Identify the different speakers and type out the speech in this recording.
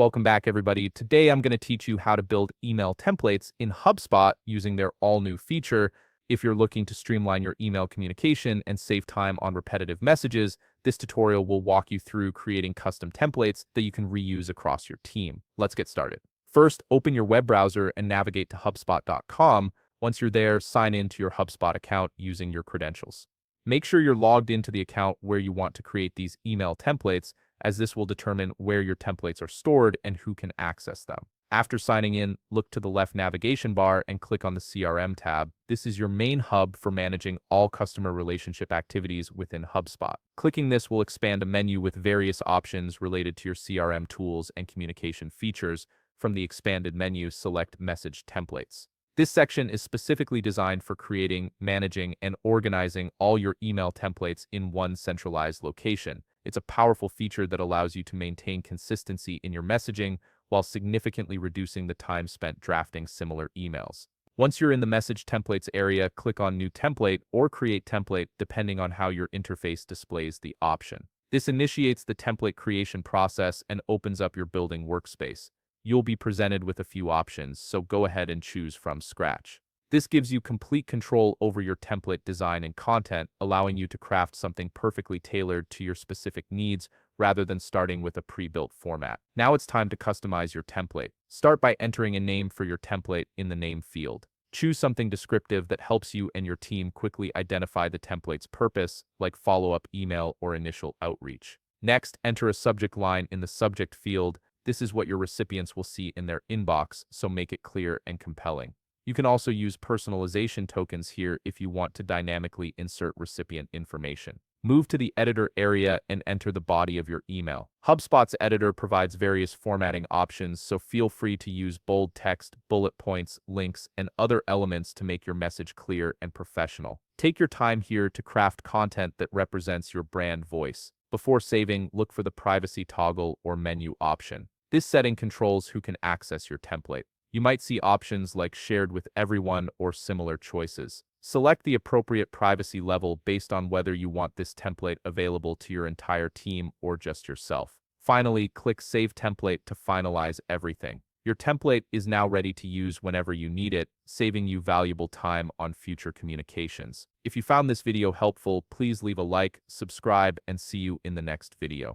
Speaker 1: Welcome back, everybody. Today, I'm going to teach you how to build email templates in HubSpot using their all-new feature. If you're looking to streamline your email communication and save time on repetitive messages, this tutorial will walk you through creating custom templates that you can reuse across your team. Let's get started. First, open your web browser and navigate to HubSpot.com. Once you're there, sign in to your HubSpot account using your credentials. Make sure you're logged into the account where you want to create these email templates, as this will determine where your templates are stored and who can access them. After signing in, look to the left navigation bar and click on the CRM tab. This is your main hub for managing all customer relationship activities within HubSpot. Clicking this will expand a menu with various options related to your CRM tools and communication features. From the expanded menu, select Message Templates. This section is specifically designed for creating, managing, and organizing all your email templates in one centralized location. It's a powerful feature that allows you to maintain consistency in your messaging while significantly reducing the time spent drafting similar emails. Once you're in the Message Templates area, click on New Template or Create Template depending on how your interface displays the option. This initiates the template creation process and opens up your building workspace. You'll be presented with a few options, so go ahead and choose from scratch. This gives you complete control over your template design and content, allowing you to craft something perfectly tailored to your specific needs rather than starting with a pre-built format. Now it's time to customize your template. Start by entering a name for your template in the name field. Choose something descriptive that helps you and your team quickly identify the template's purpose, like follow-up email or initial outreach. Next, enter a subject line in the subject field. This is what your recipients will see in their inbox, so make it clear and compelling. You can also use personalization tokens here if you want to dynamically insert recipient information. Move to the editor area and enter the body of your email. HubSpot's editor provides various formatting options, so feel free to use bold text, bullet points, links, and other elements to make your message clear and professional. Take your time here to craft content that represents your brand voice. Before saving, look for the privacy toggle or menu option. This setting controls who can access your template. You might see options like shared with everyone or similar choices. Select the appropriate privacy level based on whether you want this template available to your entire team or just yourself. Finally, click Save Template to finalize everything. Your template is now ready to use whenever you need it, saving you valuable time on future communications. If you found this video helpful, please leave a like, subscribe, and see you in the next video.